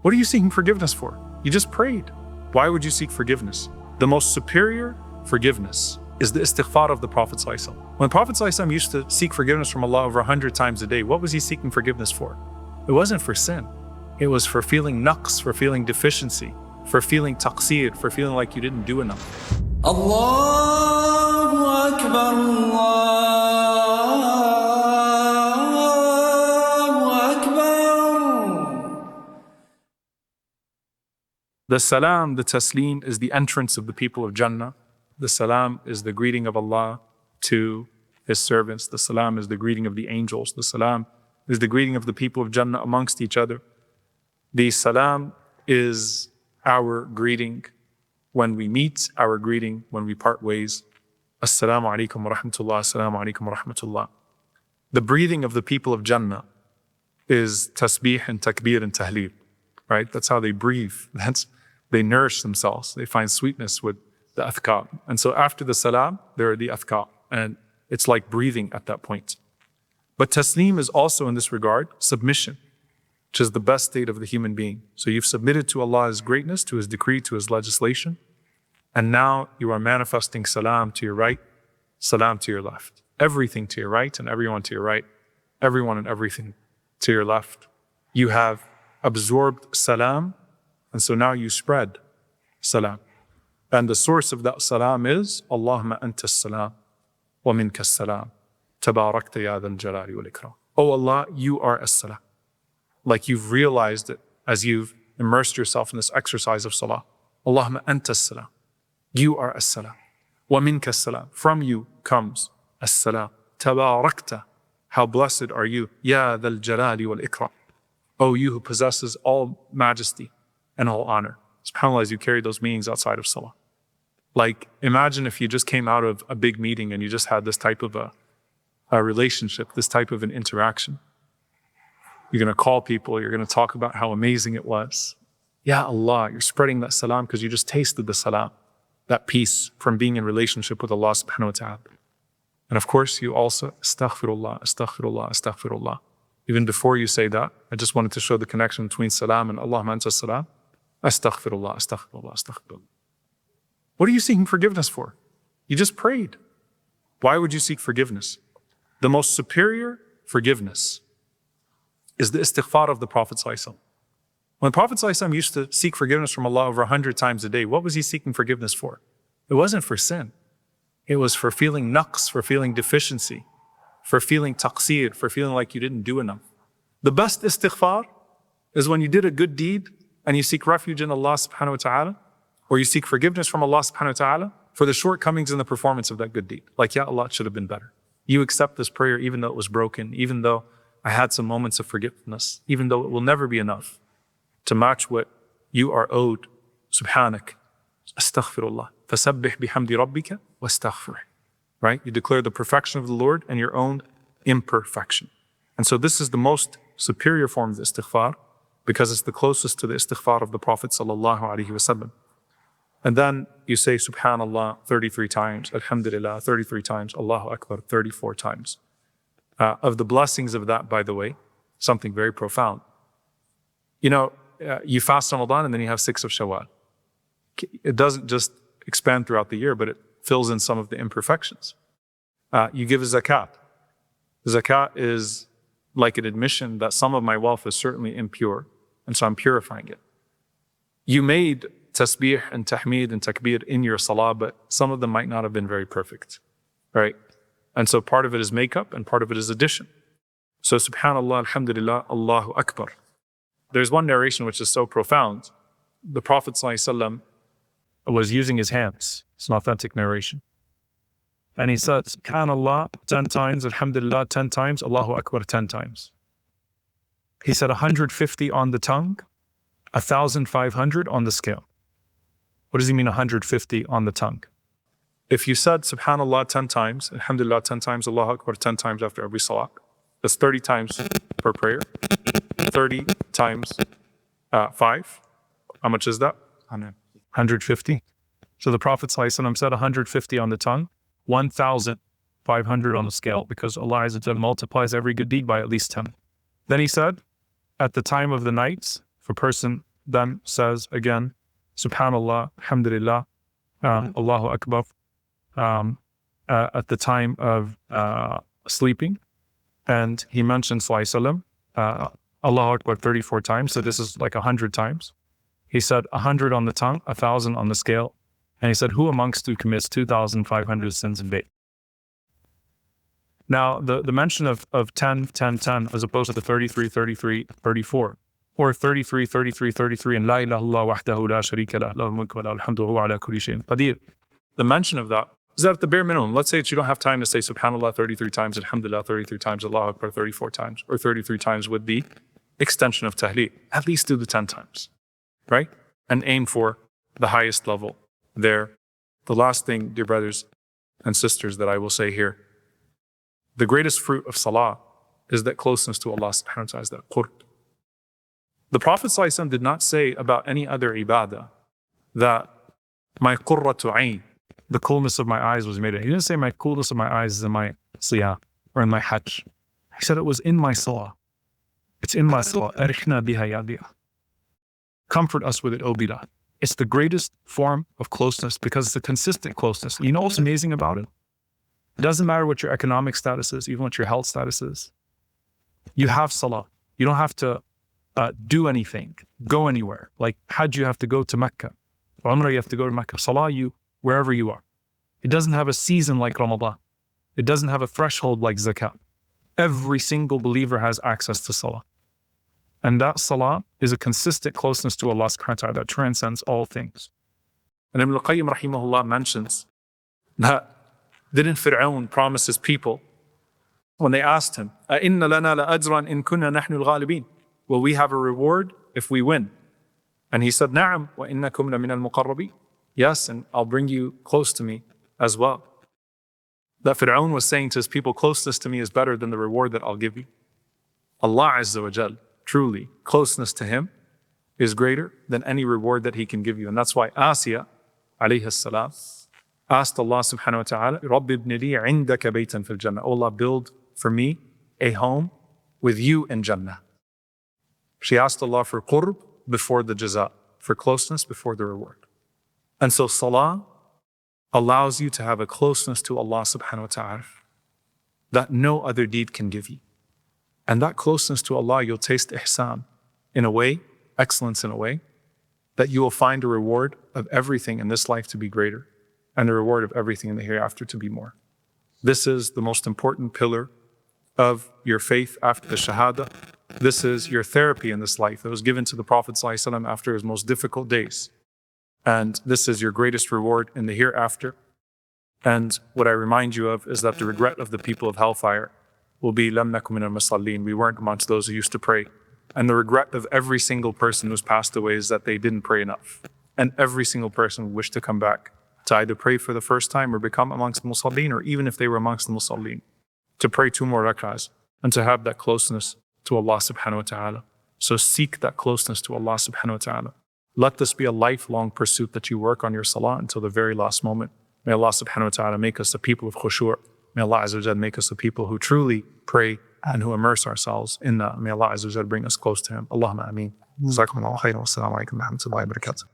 What are you seeking forgiveness for? You just prayed. Why would you seek forgiveness? The most superior forgiveness is the istighfar of the Prophet ﷺ. When the Prophet ﷺ used to seek forgiveness from Allah over 100 times a day, what was he seeking forgiveness for? It wasn't for sin. It was for feeling naqs, for feeling deficiency, for feeling taqseer, for feeling like you didn't do enough. Allahu Akbar, Allahu Akbar. The salam, the tasleem, is the entrance of the people of Jannah. The salam is the greeting of Allah to His servants. The salam is the greeting of the angels. The salam is the greeting of the people of Jannah amongst each other. The salam is our greeting when we meet, our greeting when we part ways. As-salaamu alaykum wa rahmatullah, as-salaamu alaykum wa rahmatullah. The breathing of the people of Jannah is tasbih and takbir and tahleel, right? That's how they breathe. They nourish themselves. They find sweetness with the adhkar. And so after the salam, there are the adhkar. And it's like breathing at that point. But tasleem is also in this regard submission, which is the best state of the human being. So you've submitted to Allah's greatness, to His decree, to His legislation. And now you are manifesting salam to your right, salam to your left. Everything to your right and everyone to your right. Everyone and everything to your left. You have absorbed salam, and so now you spread salam. And the source of that salam is Allahumma anta as-salām wa minka as-salām. Tabarakta ya dhal jalali wal ikram. Oh Allah, you are as-salām. Like you've realized it as you've immersed yourself in this exercise of salah. Allahumma anta as-salām. You are as-salām. Wa minka as-salām. From you comes as-salām. Tabarakta. How blessed are you, ya dhal jalali wal ikram. Oh, you who possesses all majesty and all honor. SubhanAllah, as you carry those meanings outside of salah. Like, imagine if you just came out of a big meeting and you just had this type of a relationship, this type of an interaction. You're going to call people, you're going to talk about how amazing it was. Ya Allah, you're spreading that salam because you just tasted the salam, that peace from being in relationship with Allah subhanahu wa ta'ala. And of course, you also, astaghfirullah, astaghfirullah, astaghfirullah. Even before you say that, I just wanted to show the connection between salam and Allahumma anta as-salām. Astaghfirullah, astaghfirullah, astaghfirullah. What are you seeking forgiveness for? You just prayed. Why would you seek forgiveness? The most superior forgiveness is the istighfar of the Prophet ﷺ. When the Prophet ﷺ used to seek forgiveness from Allah over 100 times a day, what was he seeking forgiveness for? It wasn't for sin. It was for feeling naqs, for feeling deficiency, for feeling taqseer, for feeling like you didn't do enough. The best istighfar is when you did a good deed and you seek refuge in Allah subhanahu wa ta'ala, or you seek forgiveness from Allah subhanahu wa ta'ala for the shortcomings in the performance of that good deed. Like, ya Allah, it should have been better. You accept this prayer even though it was broken, even though I had some moments of forgiveness, even though it will never be enough to match what you are owed. Subhanak, astaghfirullah, fasabbih bihamdi rabbika wastaghfir. Right? You declare the perfection of the Lord and your own imperfection. And so this is the most superior form of the istighfar because it's the closest to the istighfar of the Prophet sallallahu alaihi wasallam. And then you say Subhanallah 33 times, Alhamdulillah 33 times, Allahu Akbar 34 times. Of the blessings of that, by the way, something very profound. You know, you fast Ramadan and then you have 6 of Shawwal. It doesn't just expand throughout the year, but it fills in some of the imperfections. You give a zakat. Zakat is like an admission that some of my wealth is certainly impure, and so I'm purifying it. You made tasbih and tahmeed and takbir in your salah, but some of them might not have been very perfect, right? And so part of it is makeup and part of it is addition. So subhanallah, alhamdulillah, Allahu Akbar. There's one narration which is so profound. The Prophet ﷺ was using his hands. It's an authentic narration. And he said, subhanallah 10 times, alhamdulillah 10 times, Allahu Akbar 10 times. He said 150 on the tongue, 1,500 on the scale. What does he mean 150 on the tongue? If you said subhanallah 10 times, alhamdulillah 10 times, Allahu Akbar 10 times after every salah, that's 30 times per prayer. 30 times 5. How much is that? 150. So the Prophet ﷺ said 150 on the tongue, 1,500 on the scale, because Allah Azza wa Jalla multiplies every good deed by at least 10. Then he said, at the time of the night, if a person then says again, Subhanallah, Alhamdulillah, Allahu Akbar, at the time of sleeping. And he mentioned Sallallahu Allahu Akbar 34 times. So this is like 100 times. He said 100 on the tongue, 1,000 on the scale. And he said, who amongst you commits 2,500 sins in vain? Now, the mention of 10, 10, 10, as opposed to the 33, 33, 34, or 33, 33, 33, and La ilaha illallah wahdahu la sharika lah, lahul mulku wa lahul hamdu wa huwa ala kulli shay'in qadir. The mention of that is at the bare minimum. Let's say that you don't have time to say Subhanallah 33 times, Alhamdulillah 33 times, Allahu Akbar 34 times, or 33 times with the extension of Tahleem. At least do the 10 times, right? And aim for the highest level there. The last thing, dear brothers and sisters, that I will say here, the greatest fruit of Salah is that closeness to Allah subhanahu wa ta'ala, is that Korkut. The Prophet ﷺ did not say about any other ibadah that my qurratu ayn, the coolness of my eyes was made in. He didn't say my coolness of my eyes is in my siyam or in my hajj. He said it was in my salah. It's in my salah. Arihna biha ya biha. Comfort us with it, O Bilal. It's the greatest form of closeness because it's a consistent closeness. You know what's amazing about it? It doesn't matter what your economic status is, even what your health status is. You have salah. You don't have to do anything, go anywhere. Like Hajj, you have to go to Mecca. Umrah, you have to go to Mecca. Salah, you wherever you are. It doesn't have a season like Ramadan. It doesn't have a threshold like Zakat. Every single believer has access to Salah. And that Salah is a consistent closeness to Allah subhanahu wa ta'ala that transcends all things. And Ibn al-Qayyim rahimahullah mentions that didn't Fir'aun promise his people when they asked him, أَإِنَّ لَنَا لَأَجْرًا إِن كُنَّا نَحْنُ الْغَالِبِينَ? Will we have a reward if we win? And he said, نَعَمْ وَإِنَّكُمْ لَمِنَ الْمُقَرَّبِينَ. Yes, and I'll bring you close to me as well. That Fir'aun was saying to his people, closeness to me is better than the reward that I'll give you. Allah Azza wa Jal, truly, closeness to Him is greater than any reward that He can give you. And that's why Asya, alayhi salam, asked Allah subhanahu wa ta'ala, رَبِّ ابْنِ لِي عِنْدَكَ بَيْتًا فِي الْجَنَّةِ. Oh Allah, build for me a home with you in Jannah. She asked Allah for qurb before the jaza, for closeness before the reward. And so Salah allows you to have a closeness to Allah subhanahu wa ta'ala that no other deed can give you. And that closeness to Allah, you'll taste ihsan in a way, excellence in a way, that you will find a reward of everything in this life to be greater and the reward of everything in the hereafter to be more. This is the most important pillar of your faith after the Shehzade. This is your therapy in this life that was given to the Prophet ﷺ after his most difficult days. And this is your greatest reward in the hereafter. And what I remind you of is that the regret of the people of hellfire will be لَمْ نَكُ مِنَ الْمُصَلِّينَ. We weren't amongst those who used to pray. And the regret of every single person who's passed away is that they didn't pray enough. And every single person will wish to come back to either pray for the first time or become amongst the musallin, or even if they were amongst the musallin, to pray 2 more rak'ahs and to have that closeness to Allah subhanahu wa ta'ala. So seek that closeness to Allah subhanahu wa ta'ala. Let this be a lifelong pursuit that you work on your salah until the very last moment. May Allah subhanahu wa ta'ala make us the people of khushu'. May Allah Azza wa Jal make us the people who truly pray and who immerse ourselves in that. May Allah Azza wa Jal bring us close to Him. Allahumma ameen. Jazakumullahu khairan. Wassalamu alaikum wa rahmatullahi wa barakatuh.